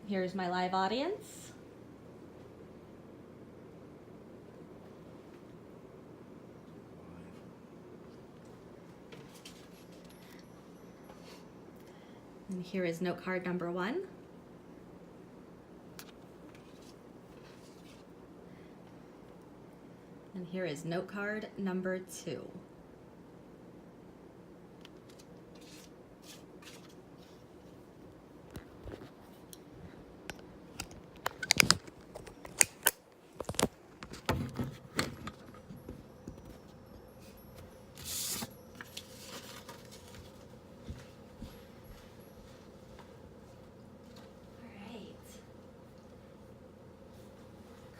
Here's my live audience. And here is note card number 1. And here is note card number 2.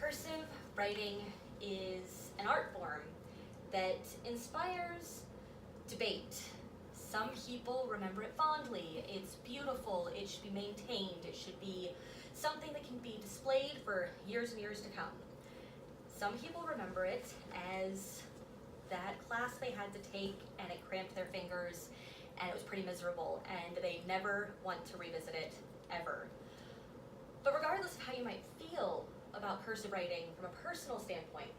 Cursive writing is an art form that inspires debate. Some people remember it fondly. It's beautiful, it should be maintained, it should be something that can be displayed for years and years to come. Some people remember it as that class they had to take and it cramped their fingers and it was pretty miserable and they never want to revisit it ever. But regardless of how you might feel about cursive writing from a personal standpoint,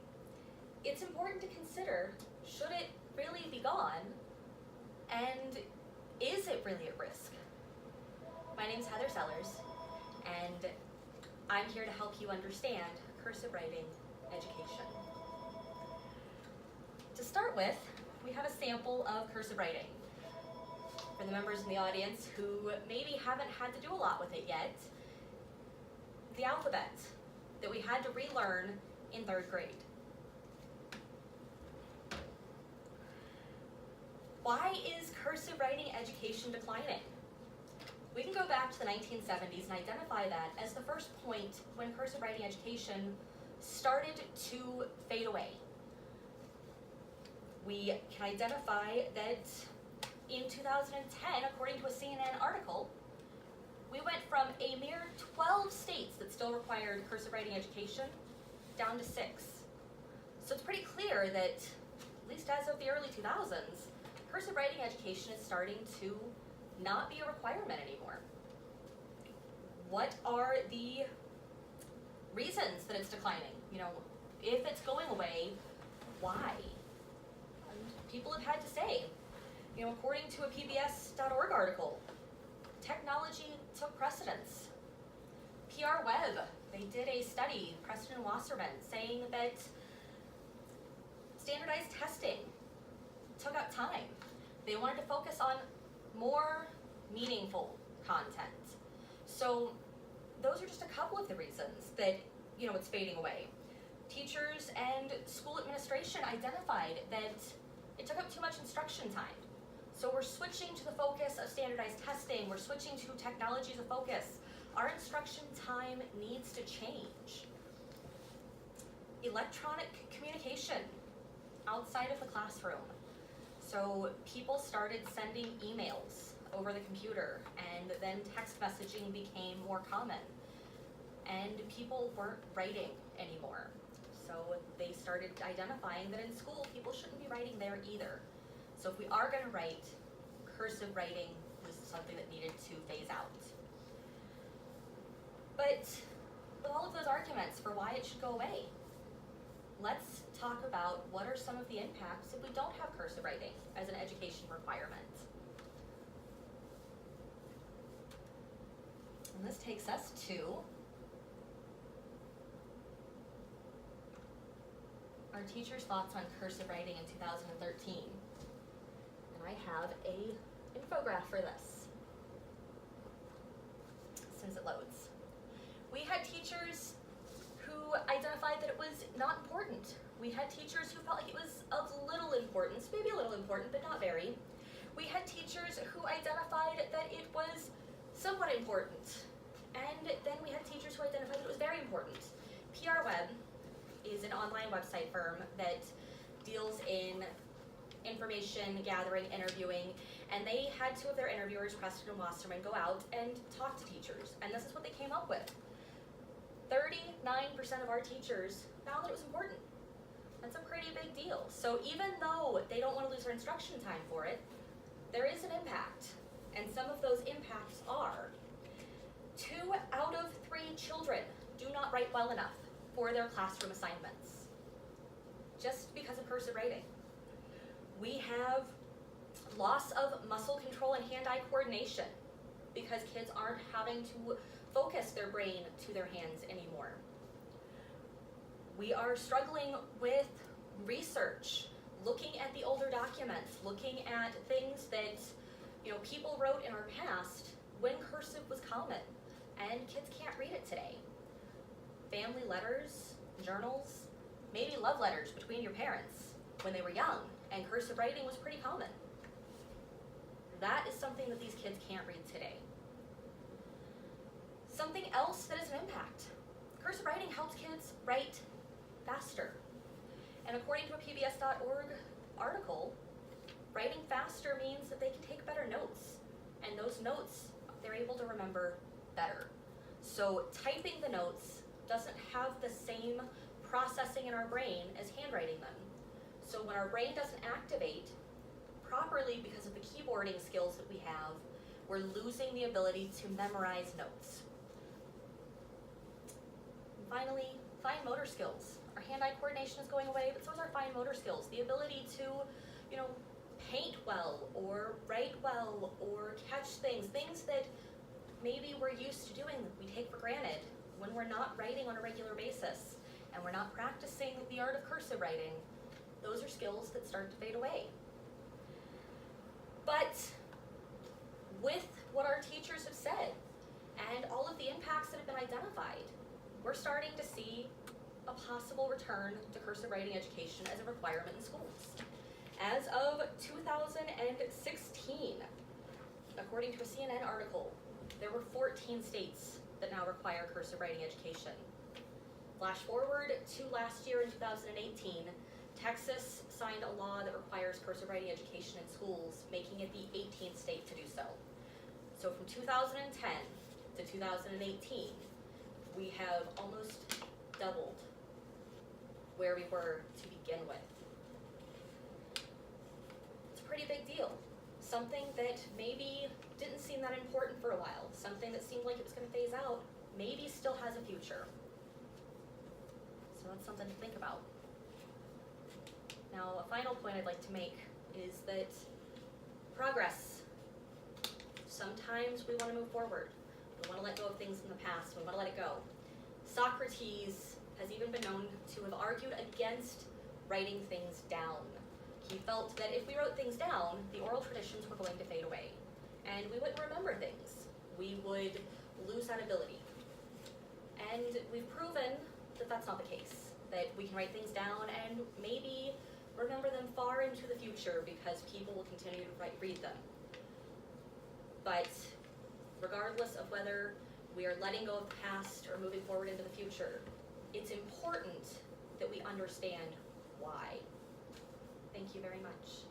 it's important to consider, should it really be gone, and is it really at risk? My name's Heather Sellers, and I'm here to help you understand cursive writing education. To start with, we have a sample of cursive writing. For the members in the audience who maybe haven't had to do a lot with it yet, the alphabet that we had to relearn in 3rd grade. Why is cursive writing education declining? We can go back to the 1970s and identify that as the first point when cursive writing education started to fade away. We can identify that in 2010, according to a CNN article, we went from a mere 12 states that still required cursive writing education down to 6. So it's pretty clear that, at least as of the early 2000s, cursive writing education is starting to not be a requirement anymore. What are the reasons that it's declining? If it's going away, why? And people have had to say, according to a PBS.org article, technology took precedence. PR Web, they did a study, Preston and Wasserman, saying that standardized testing took up time. They wanted to focus on more meaningful content. So those are just a couple of the reasons that it's fading away. Teachers and school administration identified that it took up too much instruction time. So we're switching to the focus of standardized testing, we're switching to technology as a focus. Our instruction time needs to change. Electronic communication outside of the classroom. So people started sending emails over the computer, and then text messaging became more common. And people weren't writing anymore. So they started identifying that in school, people shouldn't be writing there either. So if we are going to write, cursive writing was something that needed to phase out. But with all of those arguments for why it should go away, let's talk about what are some of the impacts if we don't have cursive writing as an education requirement. And this takes us to our teachers' thoughts on cursive writing in 2013. And I have a infograph for this, as soon as it loads. We had teachers who identified that it was not important. We had teachers who felt like it was of little importance, maybe a little important, but not very. We had teachers who identified that it was somewhat important. And then we had teachers who identified that it was very important. PR Web is an online website firm that deals in information gathering, interviewing, and they had 2 of their interviewers, Preston and Wasserman, go out and talk to teachers, and this is what they came up with. 39% of our teachers found that it was important. That's a pretty big deal. So even though they don't want to lose their instruction time for it, there is an impact, and some of those impacts are 2 out of many children do not write well enough for their classroom assignments just because of cursive writing. We have loss of muscle control and hand-eye coordination because kids aren't having to focus their brain to their hands anymore. We are struggling with research, looking at the older documents, looking at things that people wrote in our past when cursive was common, and kids can't read it today. Family letters, journals, maybe love letters between your parents when they were young, and cursive writing was pretty common. That is something that these kids can't read today. Something else that is an impact. Cursive writing helps kids write faster. And according to a PBS.org article, writing faster means that they can take better notes. And those notes, they're able to remember better. So typing the notes doesn't have the same processing in our brain as handwriting them. So when our brain doesn't activate properly because of the keyboarding skills that we have, we're losing the ability to memorize notes. And finally, fine motor skills. Our hand-eye coordination is going away, but so is our fine motor skills. The ability to, paint well, or write well, or catch things that maybe we're used to doing that we take for granted when we're not writing on a regular basis and we're not practicing the art of cursive writing. Those are skills that start to fade away. But with what our teachers have said and all of the impacts that have been identified, we're starting to see a possible return to cursive writing education as a requirement in schools. As of 2016, according to a CNN article, there were 14 states that now require cursive writing education. Flash forward to last year in 2018, Texas signed a law that requires cursive writing education in schools, making it the 18th state to do so. So from 2010 to 2018, we have almost doubled where we were to begin with. It's a pretty big deal. Something that maybe didn't seem that important for a while, something that seemed like it was going to phase out, maybe still has a future. So that's something to think about. Now, a final point I'd like to make is that progress. Sometimes we want to move forward. We want to let go of things in the past. We want to let it go. Socrates has even been known to have argued against writing things down. He felt that if we wrote things down, the oral traditions were going to fade away, and we wouldn't remember things. We would lose that ability. And we've proven that that's not the case, that we can write things down and maybe remember them far into the future because people will continue to read them. But regardless of whether we are letting go of the past or moving forward into the future, it's important that we understand why. Thank you very much.